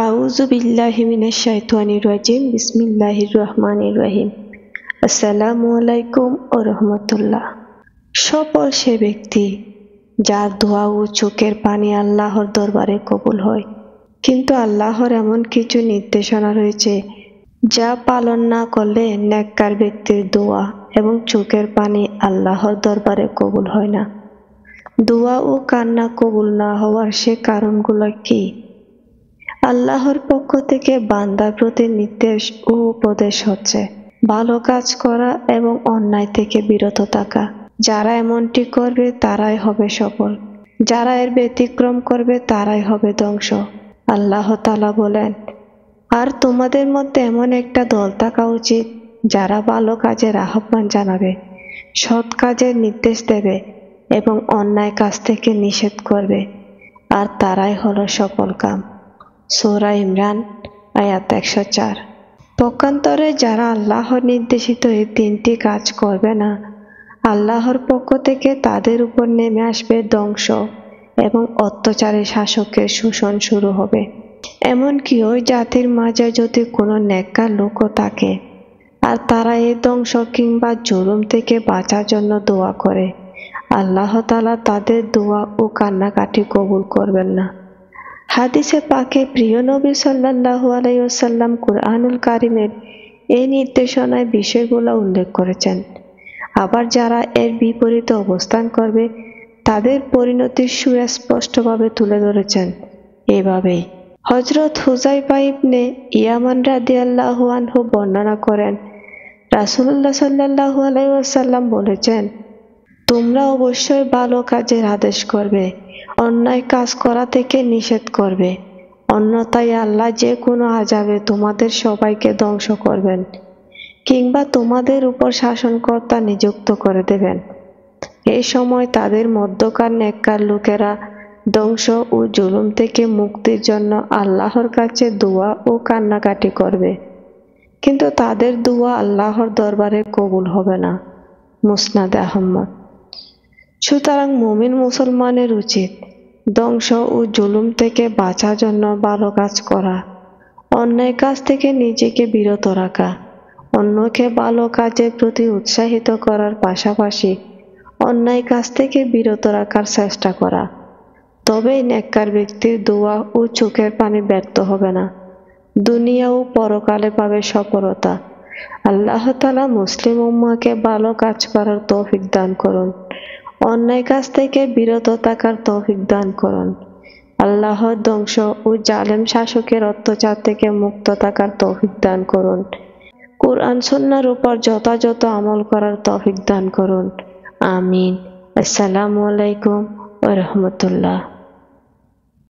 আউযু বিল্লাহি মিনাশ শাইতানির রাজিম। বিসমিল্লাহির রহমানির রহিম। আসসালামু আলাইকুম ওয়া রাহমাতুল্লাহ। সফল সে ব্যক্তি যার দোয়া ও চোখের পানি আল্লাহর দরবারে কবুল হয়। কিন্তু আল্লাহর এমন কিছু নির্দেশনা রয়েছে যা পালন না করলে নেককার ব্যক্তির দোয়া এবং চোখের পানি আল্লাহর দরবারে কবুল হয় না। দোয়া ও কান্না কবুল না হওয়ার সে কারণগুলো কি? আল্লাহর পক্ষ থেকে বান্দার প্রতি নির্দেশ ও উপদেশ হচ্ছে ভালো কাজ করা এবং অন্যায় থেকে বিরত থাকা। যারা এমনটি করবে তারাই হবে সফল, যারা এর ব্যতিক্রম করবে তারাই হবে ধ্বংস। আল্লাহ তাআলা বলেন, আর তোমাদের মধ্যে এমন একটা দল থাকা উচিত যারা ভালো কাজের আহ্বান জানাবে, সৎ কাজের নির্দেশ দেবে এবং অন্যায় কাজ থেকে নিষেধ করবে, আর তারাই হলো সফলকাম। সূরা ইমরান আয়াত 104। পক্ষান্তরে যারা আল্লাহর নির্দেশিত এই তিনটি কাজ করবে না, আল্লাহর পক্ষ থেকে তাদের উপর নেমে আসবে ধ্বংস এবং অত্যাচারী শাসকের শোষণ শুরু হবে। এমনকি ওই জাতির মাঝে যদি কোনো নেককার লোকও থাকে আর তারা এই ধ্বংস কিংবা জুলুম থেকে বাঁচার জন্য দোয়া করে, আল্লাহ তাআলা তাদের দোয়া ও কান্নাকাটি কবুল করবেন না। হাদিসে পাকে প্রিয় নবী সাল্লাল্লাহু আলাইহি ওয়াসাল্লাম কুরআনুল কারীমের এই নির্দেশনায় বিষয়গুলো উল্লেখ করেছেন। আবার যারা এর বিপরীতে অবস্থান করবে তাদের পরিণতি সুস্পষ্টভাবে তুলে ধরেছেন এভাবেই। হযরত হুযায়ফা ইবনে ইয়ামান রাদিয়াল্লাহু আনহু বর্ণনা করেন, রাসূলুল্লাহ সাল্লাল্লাহু আলাইহি ওয়াসাল্লাম বলেছেন, তোমরা অবশ্যই ভালো কাজের আদেশ করবে, অন্যায় কাজ করা থেকে নিষেধ করবে, অন্যথায় আল্লাহ যে কোনো আযাবে তোমাদের সবাইকে ধ্বংস করবেন কিংবা তোমাদের উপর শাসনকর্তা নিযুক্ত করে দেবেন। এই সময় তাদের মধ্যকার নেককার লোকেরা ধ্বংস ও জুলুম থেকে মুক্তির জন্য আল্লাহর কাছে দোয়া ও কান্নাকাটি করবে, কিন্তু তাদের দোয়া আল্লাহর দরবারে কবুল হবে না। মুসনাদ আহমদ। সুতরাং মুমিন মুসলমানের উচিত ধ্বংস ও জুলুম থেকে বাঁচার জন্য ভালো কাজ করা, অন্যায় কাজ থেকে নিজেকে বিরত রাখা, অন্যকে ভালো কাজের প্রতি উৎসাহিত করার পাশাপাশি অন্যায় কাজ থেকে বিরত রাখার চেষ্টা করা। তবেই নেককার ব্যক্তির দোয়া ও চোখের পানি ব্যর্থ হবে না, দুনিয়া ও পরকালে পাবে সফলতা। আল্লাহ তাআলা মুসলিম উম্মাহকে ভালো কাজ করার তৌফিক দান করুন, অন্যায় কাজ থেকে বিরত থাকার তৌফিক দান করুন। আল্লাহর ধ্বংস ও জালেম শাসকের অত্যাচার থেকে মুক্ত থাকার তৌফিক দান করুন। কুরআন সুন্নাহর উপর যথাযথ আমল করার তৌফিক দান করুন। আমিন। আসসালামু আলাইকুম ওয়া রাহমাতুল্লাহ।